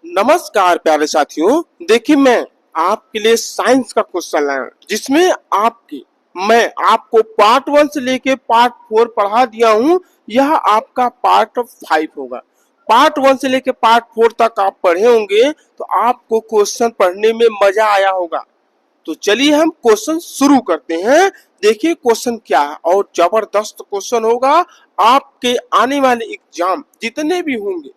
नमस्कार प्यारे साथियों। देखिए मैं आपके लिए साइंस का क्वेश्चन लाया हूं, जिसमें मैं आपको पार्ट 1 से लेके पार्ट 4 पढ़ा दिया हूं। यह आपका पार्ट 5 होगा। पार्ट 1 से लेके पार्ट 4 तक आप पढ़े होंगे तो आपको क्वेश्चन पढ़ने में मजा आया होगा। तो चलिए हम क्वेश्चन शुरू करते हैं। देखिए क्वेश्चन क्या है और जबरदस्त क्वेश्चन होगा। आपके आने वाले एग्जाम जितने भी होंगे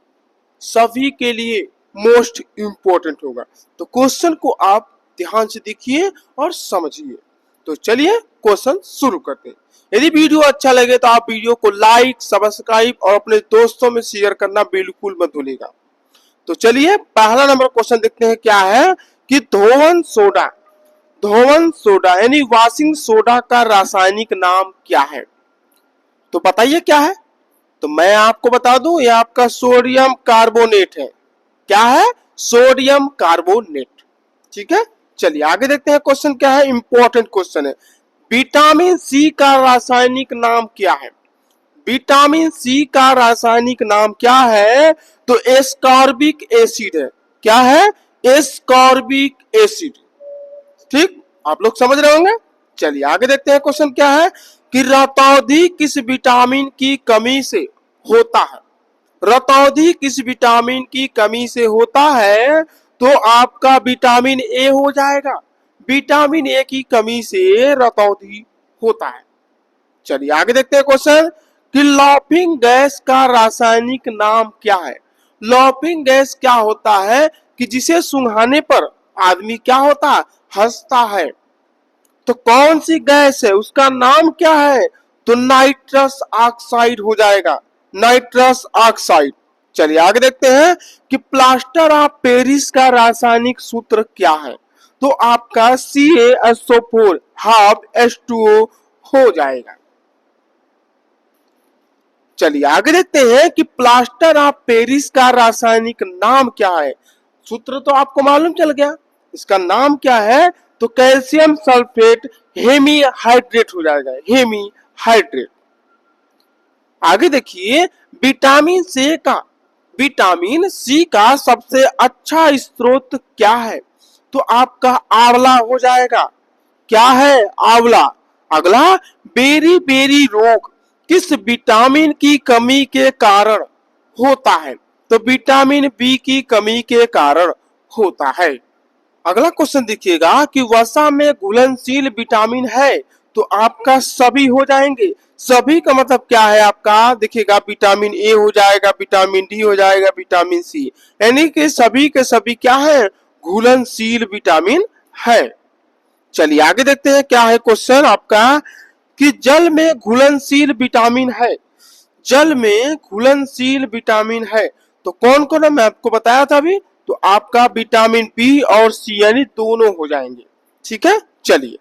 सभी के लिए मोस्ट इंपॉर्टेंट होगा। तो क्वेश्चन को आप ध्यान से देखिए और समझिए। तो चलिए क्वेश्चन शुरू करते हैं। यदि वीडियो अच्छा लगे तो आप वीडियो को लाइक, सब्सक्राइब और अपने दोस्तों में शेयर करना बिल्कुल मत भूलिएगा। तो चलिए पहला नंबर क्वेश्चन देखते हैं क्या है कि धोवन सोडा यानी वॉशिंग सोडा का रासायनिक नाम क्या है। तो बताइए क्या है। तो मैं आपको बता दूं ये आपका सोडियम कार्बोनेट है। क्या है? Sodium carbonate. ठीक है, चलिए आगे देखते हैं क्वेश्चन क्या है। इंपॉर्टेंट क्वेश्चन है। विटामिन सी का रासायनिक नाम क्या है। विटामिन सी का रासायनिक नाम क्या है? तो एस्कॉर्बिक एसिड है। क्या है? Ascorbic acid. ठीक, आप लोग समझ रहे होंगे। चलिए आगे देखते हैं क्वेश्चन क्या है कि रतौंधी किस विटामिन की कमी से होता है। रतौंधी किस विटामिन की कमी से होता है। तो आपका विटामिन ए हो जाएगा। विटामिन ए की कमी से रतौंधी होता है। चलिए आगे देखते हैं क्वेश्चन कि लॉफिंग गैस का रासायनिक नाम क्या है। लॉफिंग गैस क्या होता है कि जिसे सुंघाने पर आदमी क्या होता है? हंसता है। तो कौन सी गैस है, उसका नाम क्या है? तो नाइट्रस ऑक्साइड हो जाएगा। Nitrous oxide. चलिए आगे देखते हैं कि प्लास्टर ऑफ पेरिस का रासायनिक सूत्र क्या है। तो आपका CaSO4 हाफ H2O हो जाएगा। चलिए आगे देखते हैं कि प्लास्टर ऑफ पेरिस का रासायनिक नाम क्या है। सूत्र तो आपको मालूम चल गया, इसका नाम क्या है? तो कैल्शियम सल्फेट हेमीहाइड्रेट हो जाएगा। हेमीहाइड्रेट। आगे देखिए विटामिन सी का सबसे अच्छा स्रोत क्या है। तो आपका आंवला हो जाएगा। क्या है? आंवला। अगला, बेरी बेरी रोग किस विटामिन की कमी के कारण होता है। तो विटामिन बी की कमी के कारण होता है। अगला क्वेश्चन देखिएगा कि वसा में घुलनशील विटामिन है। तो आपका सभी हो जाएंगे। सभी का मतलब क्या है आपका? देखिएगा विटामिन ए हो जाएगा, विटामिन डी हो जाएगा, विटामिन सी, यानी कि सभी के सभी क्या है? घुलनशील विटामिन है। चलिए आगे देखते हैं क्या है क्वेश्चन आपका कि जल में घुलनशील विटामिन है। जल में घुलनशील विटामिन है तो कौन कौन है? मैं आपको बताया था अभी। तो आपका विटामिन बी और सी यानी दोनों हो जाएंगे। ठीक है, चलिए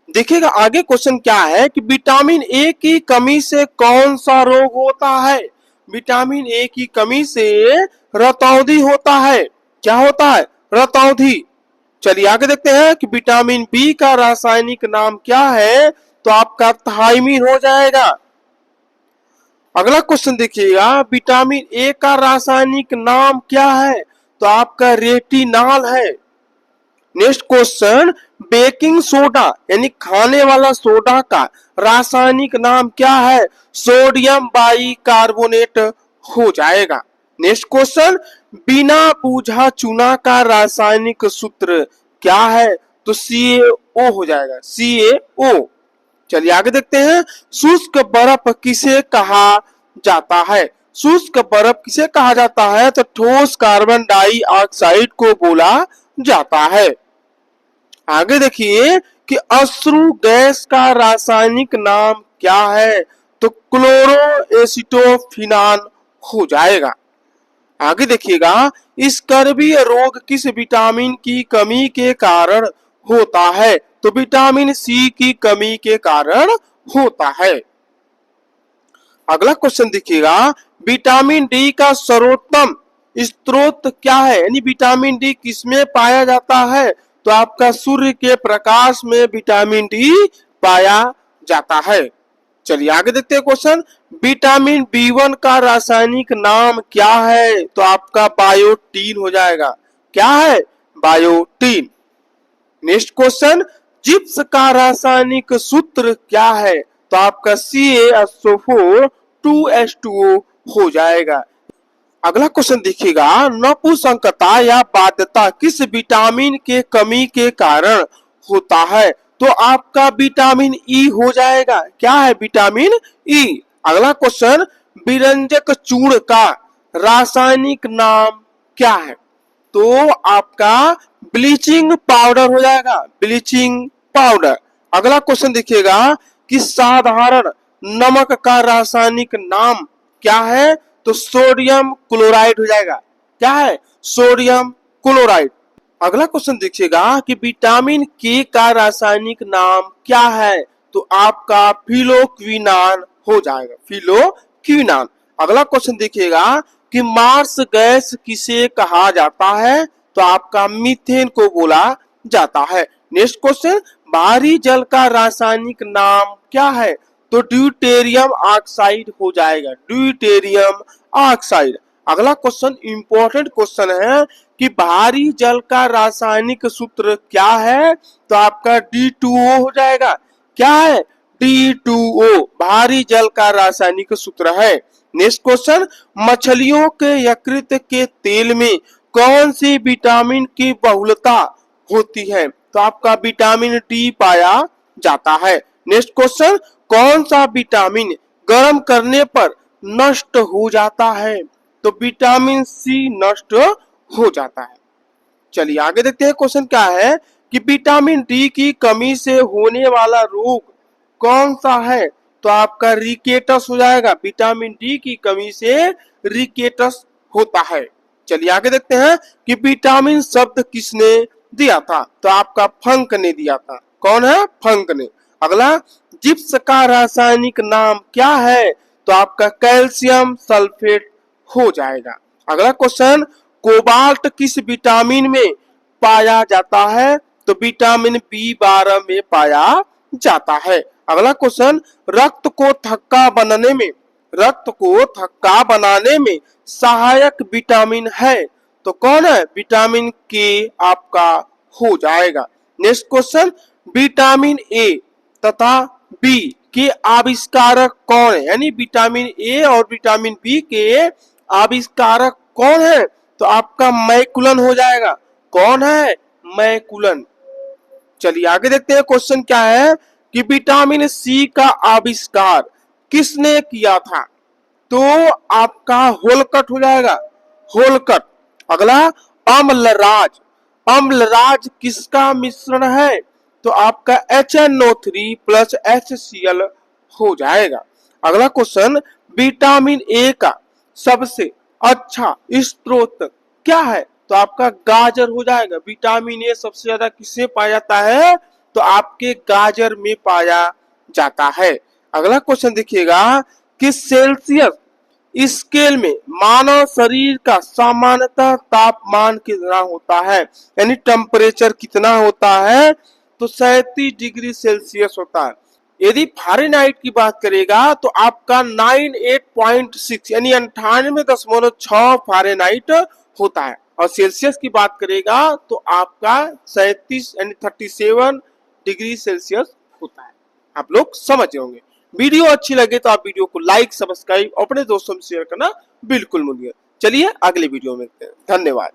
देखिएगा आगे क्वेश्चन क्या है कि विटामिन ए की कमी से कौन सा रोग होता है। विटामिन ए की कमी से रतौंधी होता है। क्या होता है? रतौंधी। चलिए आगे देखते हैं कि विटामिन बी का रासायनिक नाम क्या है। तो आपका थायमीन हो जाएगा। अगला क्वेश्चन देखिएगा विटामिन ए का रासायनिक नाम क्या है। तो आपका रेटिनॉल है। नेक्स्ट क्वेश्चन, बेकिंग सोडा यानी खाने वाला सोडा का रासायनिक नाम क्या है। सोडियम बाइकार्बोनेट हो जाएगा। नेक्स्ट क्वेश्चन, बिना बूझा चूना का रासायनिक सूत्र क्या है। तो CaO हो जाएगा। CaO। चलिए आगे देखते हैं, शुष्क बर्फ किसे कहा जाता है। शुष्क बर्फ किसे कहा जाता है। तो ठोस कार्बन डाइऑक्साइड को बोला जाता है। आगे देखिए कि अश्रु गैस का रासायनिक नाम क्या है। तो क्लोरोएसिटोफिनान हो जाएगा। आगे देखिएगा स्कर्वी रोग किस विटामिन की कमी के कारण होता है। तो विटामिन सी की कमी के कारण होता है। अगला क्वेश्चन देखिएगा विटामिन डी का सर्वोत्तम स्रोत क्या है, यानी विटामिन डी किसमें पाया जाता है। तो आपका सूर्य के प्रकाश में विटामिन डी पाया जाता है। चलिए आगे देखते हैं क्वेश्चन। विटामिन B1 का रासायनिक नाम क्या है? तो आपका बायोटीन हो जाएगा। क्या है? बायोटीन। नेक्स्ट क्वेश्चन, जिप्स का रासायनिक सूत्र क्या है? तो आपका CaSO4 2H2O हो जाएगा। अगला क्वेश्चन देखिएगा, नपुंसकता या बाध्यता किस विटामिन के कमी के कारण होता है? तो आपका विटामिन ई हो जाएगा। क्या है? Vitamin E. अगला क्वेश्चन, विरंजक चूर्ण का रासायनिक नाम क्या है? तो आपका ब्लीचिंग पाउडर हो जाएगा। Bleaching powder. अगला क्वेश्चन देखिएगा कि साधारण नमक का रासायनिक नाम क्या है? तो सोडियम क्लोराइड हो जाएगा। क्या है? Sodium chloride. अगला क्वेश्चन देखिएगा कि विटामिन के का रासायनिक नाम क्या है? तो आपका फिलोक्विनान हो जाएगा। फिलोक्विनान। अगला क्वेश्चन देखिएगा कि मार्स गैस किसे कहा जाता है? तो आपका मीथेन को बोला जाता है। नेक्स्ट क्वेश्चन, भारी जल का रासायनिक नाम क्या है? तो ड्यूटेरियम ऑक्साइड हो जाएगा। Deuterium oxide. अगला क्वेश्चन इंपॉर्टेंट क्वेश्चन है कि भारी जल का रासायनिक सूत्र क्या है? तो आपका D2O हो जाएगा। क्या है? D2O भारी जल का रासायनिक सूत्र है। नेक्स्ट क्वेश्चन, मछलियों के यकृत के तेल में कौन सी विटामिन की बहुलता होती है? तो आपका विटामिन डी पाया जाता है। नेक्स्ट क्वेश्चन, कौन सा विटामिन गर्म करने पर नष्ट हो जाता है? तो विटामिन सी नष्ट हो जाता है। चलिए आगे देखते हैं क्वेश्चन क्या है कि विटामिन डी की कमी से होने वाला रोग कौन सा है? तो आपका रिकेटस हो जाएगा। विटामिन डी की कमी से रिकेटस होता है। चलिए आगे देखते हैं कि विटामिन शब्द किसने दिया था? तो आपका फंक ने दिया था। कौन है? फंक ने। अगला, जिप्स का रासायनिक नाम क्या है? तो आपका कैल्शियम सल्फेट हो जाएगा। अगला क्वेश्चन, कोबाल्ट किस विटामिन में पाया जाता है? तो विटामिन B12 में पाया जाता है। अगला क्वेश्चन, रक्त को थक्का बनाने में सहायक विटामिन है? तो कौन है? विटामिन के आपका हो जाएगा। नेक्स्ट क्वेश्चन, विटामिन ए तथा बी के आविष्कारक कौन है? यानी विटामिन ए और विटामिन बी के आविष्कारक कौन है? तो आपका मैकुलन हो जाएगा। कौन है? मैकुलन। चलिए आगे देखते हैं क्वेश्चन क्या है कि विटामिन सी का आविष्कार किसने किया था? तो आपका होलकट हो जाएगा। होलकट। अगला, अम्लराज। अम्लराज किसका मिश्रण है? तो आपका HNO3 प्लस HCl हो जाएगा। अगला क्वेश्चन, विटामिन ए का सबसे अच्छा स्रोत क्या है? तो आपका गाजर हो जाएगा। विटामिन ए सबसे ज्यादा किसमें पाया जाता है? तो आपके गाजर में पाया जाता है। अगला क्वेश्चन देखिएगा कि सेल्सियस स्केल में मानव शरीर का सामान्यतः तापमान कितना होता है? यानी टेम्परेचर कितना होता है? तो 37 डिग्री सेल्सियस होता है। यदि फ़ारेनहाइट की बात करेगा तो आपका 98.6 यानी 98.6 फ़ारेनहाइट होता है। और सेल्सियस की बात करेगा तो आपका 37 यानी 37 डिग्री सेल्सियस होता है। आप लोग समझ होंगे। वीडियो अच्छी लगे तो आप वीडियो को लाइक, सब्सक्राइब, अपने दोस्तों में शेयर करना बिल्कुल मत भूलिए। चलिए अगले वीडियो में मिलते हैं। धन्यवाद।